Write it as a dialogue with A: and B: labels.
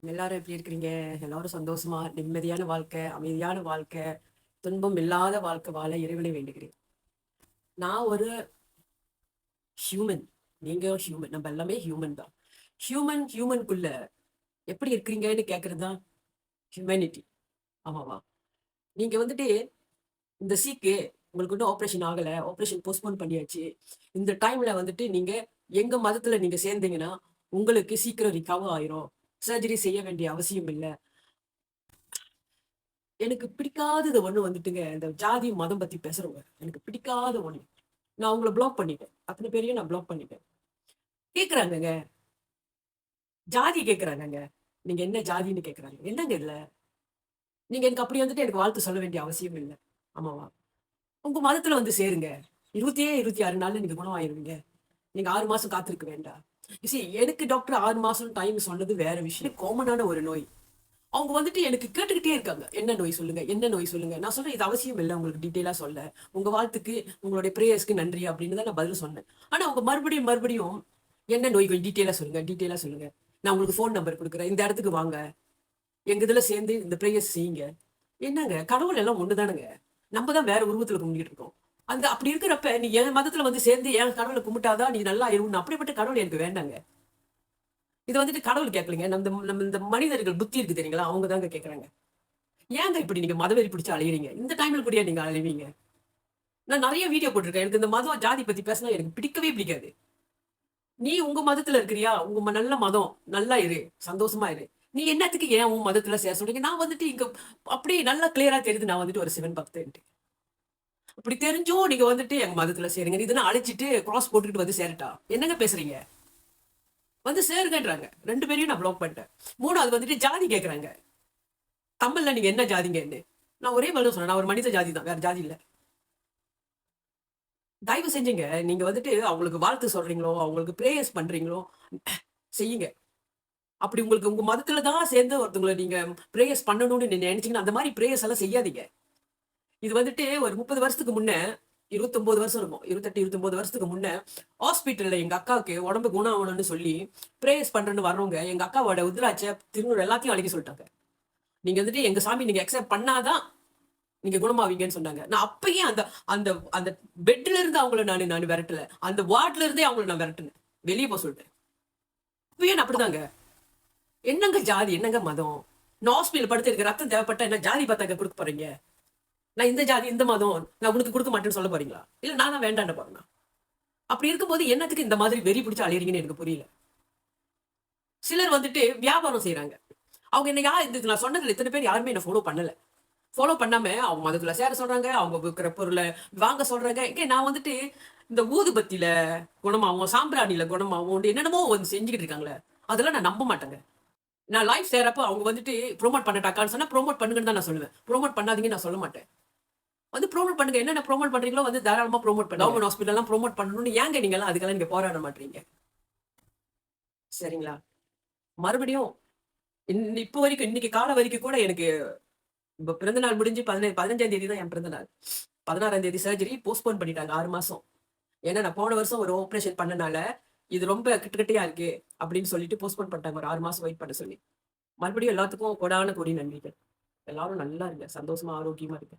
A: எல்லாரும் எப்படி இருக்கிறீங்க? எல்லாரும் சந்தோஷமா, நிம்மதியான வாழ்க்கை, அமைதியான வாழ்க்கை, துன்பம் இல்லாத வாழ்க்கை வாழ இறைவனை வேண்டுகிறேன். நான் ஒரு ஹியூமன். நீங்க ஹியூமன். நம்ம எல்லாமே ஹியூமன் தான். ஹியூமனுக்குள்ள எப்படி இருக்கிறீங்கன்னு கேட்கறது தான் ஹியூமனிட்டி. ஆமாவா? நீங்க வந்துட்டு இந்த சீக்கு உங்களுக்கு இன்னும் ஆப்ரேஷன் ஆகல. ஆப்ரேஷன் போஸ்ட்போன் பண்ணியாச்சு. இந்த டைம்ல வந்துட்டு நீங்க எங்க மதத்துல நீங்க சேர்ந்தீங்கன்னா, உங்களுக்கு சீக்கிரம் ரிகவர் ஆயிரும். சர்ஜரி செய்ய வேண்டிய அவசியம் இல்ல. எனக்கு பிடிக்காதது ஒண்ணு வந்துட்டுங்க, இந்த ஜாதி, மதம் பத்தி பேசுறவங்க. எனக்கு பிடிக்காத ஒண்ணு. நான் அவங்கள பிளாக் பண்ணிட்டேன். அத்தன பேரையும் நான் பிளாக் பண்ணிட்டேன். கேட்கறாங்கங்க. ஜாதி கேட்கறாங்கங்க. நீங்க என்ன ஜாதின்னு கேட்கறாங்க. என்னங்க இதுல? நீங்க எனக்கு அப்படி வந்துட்டு எனக்கு வாழ்த்து சொல்ல வேண்டிய அவசியம் இல்ல. ஆமாவா? உங்க மதத்துல வந்து சேருங்க. 26 நாள்ல நீங்க குணமாயிருவீங்க. நீங்க 6 மாசம் காத்திருக்க வேண்டாம். எனக்கு டாக்டர் 6 மாசம் டைம் சொன்னது வேற விஷயம். காமனான ஒரு நோய். அவங்க வந்துட்டு எனக்கு கேட்டுக்கிட்டே இருக்காங்க. என்ன நோய் சொல்லுங்க? என்ன நோய் சொல்லுங்க? நான் சொல்றேன், இது அவசியம் இல்ல உங்களுக்கு டீட்டெயிலா சொல்ல. உங்க வாழ்த்துக்கு, உங்களுடைய பிரேயர்ஸ்க்கு நன்றி அப்படின்னு தான் நான் பதில் சொன்னேன். ஆனா அவங்க மறுபடியும் என்ன நோய்கள் டீட்டெயிலா சொல்லுங்க, டீட்டெயிலா சொல்லுங்க. நான் உங்களுக்கு ஃபோன் நம்பர் குடுக்குறேன். இந்த இடத்துக்கு வாங்க. எங்க இதுல சேர்ந்து இந்த பிரேயர்ஸ் செய்யுங்க. என்னங்க, கடவுள் எல்லாம் ஒண்ணுதானங்க. நம்ம தான் வேற உருவத்துல கும்பிட்டுட்டு இருக்கோம். அந்த அப்படி இருக்கிறப்ப நீ என் மதத்துல வந்து சேர்ந்து என் கடவுளை கும்பிட்டாதான் நீ நல்லா ஆயிருவன்னு அப்படிப்பட்ட கடவுள் எனக்கு வேண்டாங்க. இது வந்துட்டு கடவுள் கேட்கலங்க. நம்ம இந்த மனிதர்கள் புத்தி இருக்கு தெரியுங்களா? அவங்க தாங்க கேட்கறாங்க. ஏங்க இப்படி நீங்க மதவெறி பிடிச்சு அலையறீங்க? இந்த டைம்ல கூடயா நீங்க அலைவீங்க? நான் நெறைய வீடியோ போட்டிருக்கேன். எனக்கு இந்த மதம், ஜாதி பத்தி பேசினா எனக்கு பிடிக்கவே பிடிக்காது. நீ உங்க மதத்துல இருக்கிறியா? உங்க நல்ல மதம். நல்லா இரு. சந்தோஷமா இரு. நீ என்னத்துக்கு ஏன் உன் மதத்துல சேர சொல்றீங்க? நான் வந்துட்டு இங்க அப்படியே நல்லா கிளியரா தெரியுது நான் வந்துட்டு ஒரு சிவன் பக்தன்ட்டு. அப்படி தெரிஞ்சும் நீங்க வந்துட்டு எங்க மதத்துல சேருங்க. இதெல்லாம் அழிச்சிட்டு கிராஸ் போட்டுக்கிட்டு வந்து சேரட்டா? என்னங்க பேசுறீங்க? வந்து சேருங்கன்றாங்க. 2 பேரையும் நான் பிளாக் பண்ணிட்டேன். 3வது வந்துட்டு ஜாதி கேட்கறாங்க. தமிழ்ல நீங்க என்ன ஜாதிங்கன்னு. நான் ஒரே பதில் சொன்னேன். நான் ஒரு மனித ஜாதி தான். வேற ஜாதி இல்ல. தயவு செஞ்சுங்க. நீங்க வந்துட்டு அவங்களுக்கு வாழ்த்து சொல்றீங்களோ, அவங்களுக்கு பிரேயர்ஸ் பண்றீங்களோ, செய்யுங்க. அப்படி உங்களுக்கு உங்க மதத்துல தான் சேர்ந்து ஒருத்தவங்கள நீங்க பிரேயர்ஸ் பண்ணணும்னு நினைச்சீங்கன்னா, அந்த மாரி பிரேயர்ஸ் எல்லாம் செய்யாதீங்க. இது வந்துட்டு ஒரு 30 வருஷத்துக்கு முன்ன, 29 வருஷம் இருக்கும். 28, 29 வருஷத்துக்கு முன்ன, ஹாஸ்பிட்டல்ல எங்க அக்காவுக்கு உடம்பு குணம் ஆகணும்னு சொல்லி, பிரேயர்ஸ் பண்றேன்னு வர்றவங்க, எங்க அக்காவோட உதிராட்ச, திருநூறு எல்லாத்தையும் அழிக்க சொல்லிட்டாங்க. நீங்க வந்துட்டு எங்க சாமி நீங்க அக்செப்ட் பண்ணாதான் நீங்க குணமாவீங்கன்னு சொன்னாங்க. நான் அப்பயே அந்த அந்த அந்த பெட்ல இருந்து அவங்கள நானு விரட்டல. அந்த வார்ட்ல இருந்தே அவங்கள நான் விரட்டுனேன். வெளிய போ சொல்லிட்டேன். இப்பயே நான் அப்படிதாங்க. என்னங்க ஜாதி? என்னங்க மதம்? நான் ஹாஸ்பிட்டல் படுத்து எனக்கு ரத்தம் தேவைப்பட்டா என்ன ஜாதி பார்த்தாங்க குடுக்க போறீங்க? நான் இந்த ஜாதி, இந்த மதம், நான் உனக்கு குடுக்க மாட்டேன்னு சொல்ல போறீங்களா? இல்ல நான் தான் வேண்டான்னு போறேனா? அப்படி இருக்கும்போது என்னத்துக்கு இந்த மாதிரி வெறி பிடிச்சு அலையறீங்கன்னு எனக்கு புரியல. சிலர் வந்துட்டு வியாபாரம் செய்றாங்க. அவங்க என்ன நான் சொன்னதுல இத்தனை பேர் யாருமே என்ன ஃபாலோ பண்ணல. ஃபாலோ பண்ணாம அவங்க மதத்துல சேர சொல்றாங்க. அவங்க விக்கிற பொருள வாங்க சொல்றாங்க. நான் வந்துட்டு இந்த ஊதுபத்தியில குணமாவும், சாம்பிராணியில குணமாவும் என்னென்னமோ வந்து செஞ்சுக்கிட்டு இருக்காங்களே. அதெல்லாம் நான் நம்ப மாட்டேங்க. நான் லைவ் செய்றப்ப அவங்க வந்துட்டு புரோமோட் பண்ணட்டாக்கான்னு சொன்னா, புரோமோட் பண்ணுங்கன்னு தான் நான் சொல்லுவேன். புரோமோட் பண்ணாதீங்கன்னு நான் சொல்ல மாட்டேன். வந்து புரோமோட் பண்ணுங்க. என்னென்ன புரோமோட் பண்றீங்களோ வந்து தாராளமா புரோமோட் பண்ணுங்க. கவர்ன்மென்ட் ஹாஸ்பிட்டல்லாம் புரோமோட் பண்ணணும்னு ஏங்க நீங்கலாம் அதுக்கெல்லாம் நீங்க போராட மாட்றீங்க? சரிங்களா? மறுபடியும் இப்ப வரைக்கும் இன்னைக்கு காலம் வரைக்கும் கூட எனக்கு இப்ப பிறந்த நாள் முடிஞ்சு 15ஆம் தேதி தான் என் பிறந்த நாள். 16ஆம் தேதி சர்ஜரி போஸ்ட்போன் பண்ணிட்டாங்க 6 மாசம். ஏன்னா நான் போன வருஷம் ஒரு ஆப்பரேஷன் பண்ணனால, இது ரொம்ப கிட்டயா இருக்கு அப்படின்னு சொல்லிட்டு போஸ்ட்போன் பண்ணிட்டாங்க. ஒரு 6 மாசம் வெயிட் பண்ண சொல்லி. மறுபடியும் எல்லாத்துக்கும் கோடான கோடி நன்றிகள். எல்லாரும் நல்லா இருங்க. சந்தோஷமா, ஆரோக்கியமா இருங்க.